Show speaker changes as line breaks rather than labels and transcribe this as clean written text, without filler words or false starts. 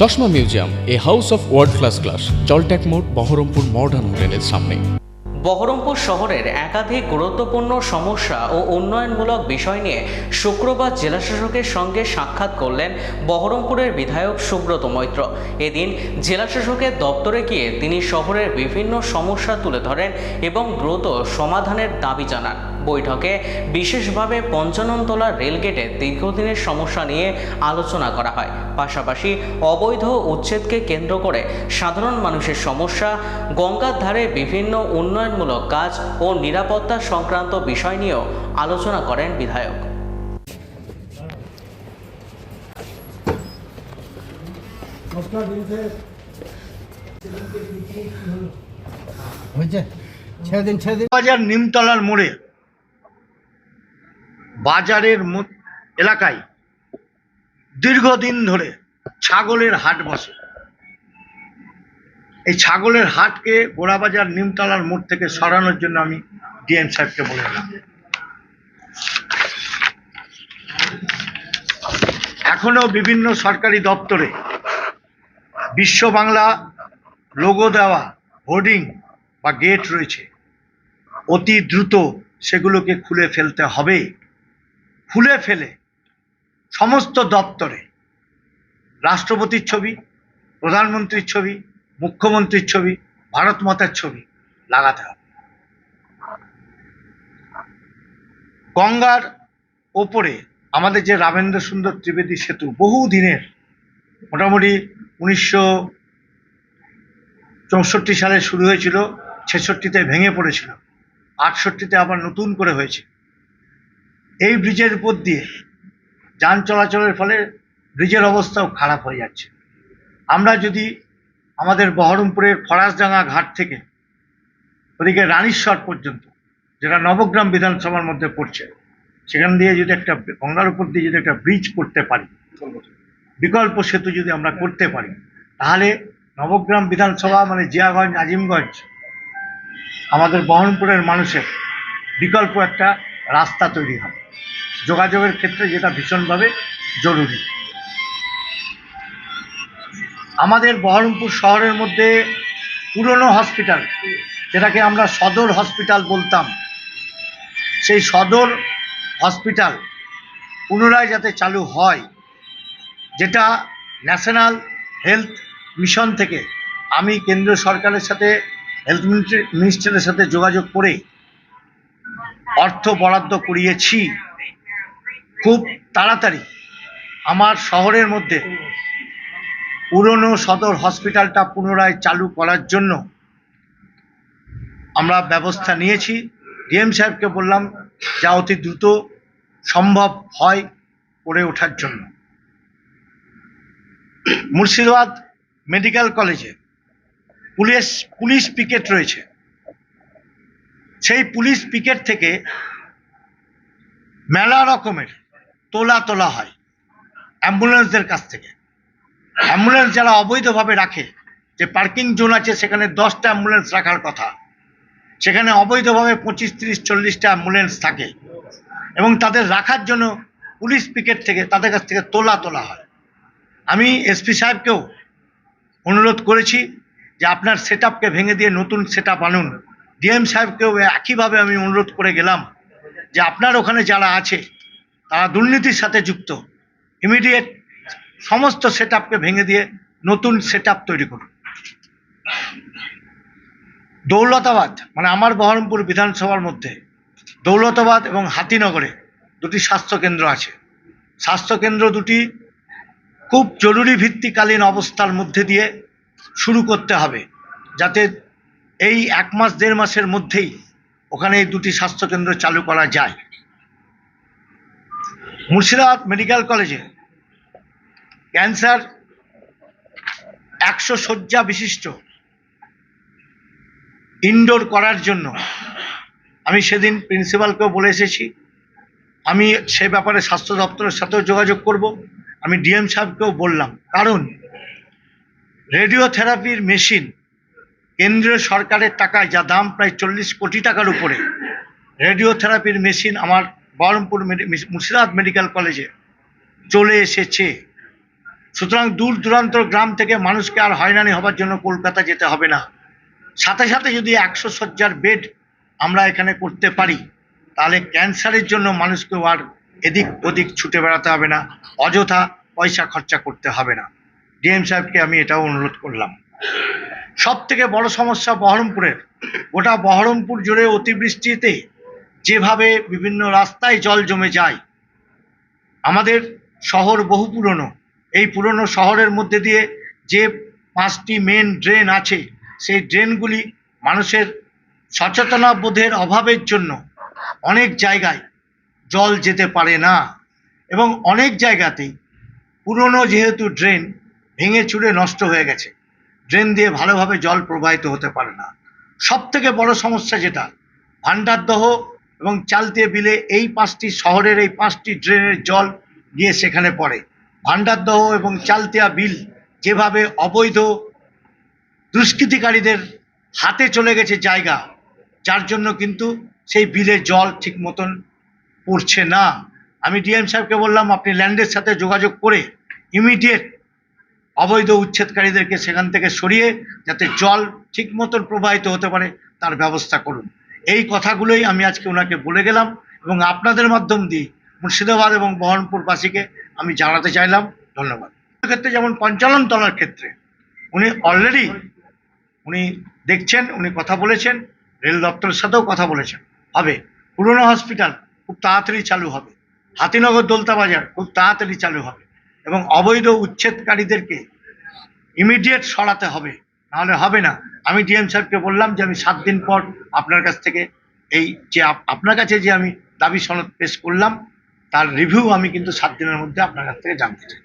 চশমা museum, a house of world class, জলট্যাক মোড়, বহরমপুর মডার্ন হোটেলের সামনে।
বহরমপুর শহরের একাধিক গুরুত্বপূর্ণ সমস্যা ও উন্নয়নমূলক বিষয় নিয়ে শুক্রবার জেলাশাসকের সঙ্গে সাক্ষাৎ করলেন বহরমপুরের বিধায়ক সুব্রত মৈত্র। এদিন জেলাশাসকের দপ্তরে গিয়ে তিনি শহরের বিভিন্ন সমস্যা তুলে ধরেন এবং দ্রুত সমাধানের দাবি জানান। বৈঠকে বিশেষভাবে পঞ্চাননতলা রেলগেটে দীর্ঘদিনের সমস্যা নিয়ে আলোচনা করা হয়। পাশাপাশি অবৈধ উচ্ছেদকে কেন্দ্র করে সাধারণ মানুষের সমস্যা, গঙ্গার ধারে বিভিন্ন উন্নয়নমূলক কাজ ও নিরাপত্তা সংক্রান্ত বিষয় নিয়েও আলোচনা করেন বিধায়ক।
বাজার নিমতলার মোড়ে বাজারের এলাকায় দীর্ঘদিন ধরে ছাগলের হাট বসে। এই ছাগলের হাটকে গোড়াবাজার নিমতলার মোড় থেকে সরানোর জন্য আমি ডিএম সাহেবকে বললাম। এখনো বিভিন্ন সরকারি দপ্তরে বিশ্ব বাংলা লোগো দেওয়া হোর্ডিং বা গেট রয়েছে, অতি দ্রুত সেগুলোকে খুলে ফেলতে হবে। খুলে ফেলে সমস্ত দপ্তরে রাষ্ট্রপতির ছবি, প্রধানমন্ত্রীর ছবি, মুখ্যমন্ত্রীর ছবি, ভারত মাতার ছবি লাগাতে হবে। গঙ্গার ওপরে আমাদের যে রামেন্দ্র সুন্দর ত্রিবেদী সেতু বহু দিনের, মোটামুটি 1964 সালে শুরু হয়েছিল, 66-তে ভেঙে পড়েছিল, 68-তে আবার নতুন করে হয়েছে। এই ব্রিজের উপর দিয়ে যান চলাচলের ফলে ব্রিজের অবস্থাও খারাপ হয়ে যাচ্ছে। আমরা যদি আমাদের বহরমপুরের ফরাসডাঙ্গা ঘাট থেকে ওদিকে রানীশ্বর পর্যন্ত, যেটা নবগ্রাম বিধানসভার মধ্যে পড়ছে, সেখান দিয়ে যদি একটা গঙ্গার উপর দিয়ে যদি একটা ব্রিজ করতে পারি, বিকল্প সেতু যদি আমরা করতে পারি, তাহলে নবগ্রাম বিধানসভা মানে জিয়াগঞ্জ, আজিমগঞ্জ, আমাদের বহরমপুরের মানুষের বিকল্প একটা রাস্তা তৈরি হবে যোগাযোগের ক্ষেত্রে, যেটা ভীষণভাবে জরুরি। আমাদের বহরমপুর শহরের মধ্যে পুরনো হসপিটাল, যেটাকে আমরা সদর হসপিটাল বলতাম, সেই সদর হসপিটাল পুনরায় যাতে চালু হয়, যেটা ন্যাশনাল হেলথ মিশন থেকে আমি কেন্দ্র সরকারের সাথে, হেলথ মিনিস্টারের সাথে যোগাযোগ করে অর্থ বরাদ্দ করিয়েছি। খুব তাড়াতাড়ি আমার শহরের মধ্যে পুরনো সদর হসপিটালটা পুনরায় চালু করার জন্য আমরা ব্যবস্থা নিয়েছি। ডিএম সাহেবকে বললাম যা অতি দ্রুত সম্ভব হয় করে ওঠার জন্য। মুর্শিদাবাদ মেডিকেল কলেজে পুলিশ পিকেট রয়েছে, সেই পুলিশ পিকেট থেকে মেলা রকমের তোলা হয় অ্যাম্বুলেন্সদের কাছ থেকে। অ্যাম্বুলেন্স যারা অবৈধভাবে রাখে, যে পার্কিং জোন আছে সেখানে 10টা অ্যাম্বুলেন্স রাখার কথা, সেখানে অবৈধভাবে 25, 30, 40টা অ্যাম্বুলেন্স থাকে এবং তাদের রাখার জন্য পুলিশ পিকেট থেকে তাদের কাছ থেকে তোলা হয়। আমি এসপি সাহেবকেও অনুরোধ করেছি যে আপনার সেটআপকে ভেঙে দিয়ে নতুন সেটআপ আনুন। ডিএম সাহেবকেও একইভাবে আমি অনুরোধ করে গেলাম যে আপনার ওখানে যারা আছে তারা দুর্নীতির সাথে যুক্ত, ইমিডিয়েট সমস্ত সেটআপকে ভেঙে দিয়ে নতুন সেটআপ তৈরি করুন। দৌলতাবাদ মানে আমার বহরমপুর বিধানসভার মধ্যে দৌলতাবাদ এবং হাতিনগরে দুটি স্বাস্থ্যকেন্দ্র আছে। স্বাস্থ্যকেন্দ্র দুটি খুব জরুরি ভিত্তিকালীন অবস্থার মধ্যে দিয়ে শুরু করতে হবে, যাতে এই 1 মাস 1.5 মাসের মধ্যেই ওখানে এই দুটি স্বাস্থ্যকেন্দ্র চালু করা যায়। মুর্শিদাবাদ মেডিকেল কলেজে ক্যান্সার 100 শয্যা বিশিষ্ট ইনডোর করার জন্য আমি সেদিন প্রিন্সিপালকেও বলে এসেছি। আমি সে ব্যাপারে স্বাস্থ্য দপ্তরের সাথেও যোগাযোগ করব। আমি ডিএম সাহেবকেও বললাম, কারণ রেডিওথেরাপির মেশিন কেন্দ্রীয় সরকারের টাকায়, যা দাম প্রায় 40 কোটি টাকার উপরে, রেডিওথেরাপির মেশিন আমার বহরমপুর মুর্শিদাবাদ মেডিকেল কলেজে চলে এসেছে। সুতরাং দূর দূরান্ত গ্রাম থেকে মানুষকে আর হয়রানি হবার জন্য কলকাতা যেতে হবে না। সাথে সাথে যদি 100 শয্যার বেড আমরা এখানে করতে পারি, তাহলে ক্যান্সারের জন্য মানুষকেও আর এদিক ওদিক ছুটে বেড়াতে হবে না, অযথা পয়সা খরচা করতে হবে না। ডিএম সাহেবকে আমি এটাও অনুরোধ করলাম। সব থেকে বড় সমস্যা বহরমপুরের, গোটা বহরমপুর জুড়ে অতিবৃষ্টিতে যেভাবে বিভিন্ন রাস্তায় জল জমে যায়। আমাদের শহর বহু পুরনো, এই পুরনো শহরের মধ্যে দিয়ে যে 5টি মেন ড্রেন আছে, সেই ড্রেনগুলি মানুষের সচেতনতা বোধের অভাবের জন্য অনেক জায়গায় জল যেতে পারে না, এবং অনেক জায়গাতেই পুরনো যেহেতু ড্রেন ভেঙে চুরে নষ্ট হয়ে গেছে, ড্রেন দিয়ে ভালোভাবে জল প্রবাহিত হতে পারে না। সব থেকে বড় সমস্যা যেটা, ভান্ডারদহ এবং চালতিয়া বিলে এই 5টি শহরের এই 5টি ড্রেনের জল গিয়ে সেখানে পড়ে। ভান্ডারদহ এবং চালতিয়া বিল যেভাবে অবৈধ দুষ্কৃতিকারীদের হাতে চলে গেছে জায়গা, যার জন্য কিন্তু সেই বিলে জল ঠিক মতন পড়ছে না। আমি ডিএম সাহেবকে বললাম, আপনি ল্যান্ডের সাথে যোগাযোগ করে ইমিডিয়েট অবৈধ উচ্ছেদকারীদেরকে সেখান থেকে সরিয়ে যাতে জল ঠিক মতন প্রবাহিত হতে পারে তার ব্যবস্থা করুন। এই কথাগুলোই আমি আজকে ওনাকে বলে গেলাম, এবং আপনাদের মাধ্যম দিয়ে মুর্শিদাবাদ এবং বহরমপুরবাসীকে আমি জানাতে চাইলাম ধন্যবাদ। ক্ষেত্রে যেমন পঞ্চানন তলার ক্ষেত্রে উনি অলরেডি দেখছেন, উনি কথা বলেছেন, রেল দপ্তরের সাথেও কথা বলেছেন, হবে। পুরনো হসপিটাল খুব তাড়াতাড়ি চালু হবে, হাতিনগর দোলতা বাজার খুব তাড়াতাড়ি চালু হবে, এবং অবৈধ উচ্ছেদকারীদেরকে ইমিডিয়েট সরাতে হবে, নাহলে হবে না। আমি ডিএম সাহেবকে বললাম যে আমি 7 দিন পর আপনার কাছ থেকে এই যে আপনার কাছে যে আমি দাবি সনদ পেশ করলাম তার রিভিউ আমি কিন্তু 7 দিনের মধ্যে আপনার কাছ থেকে জানতে চাই।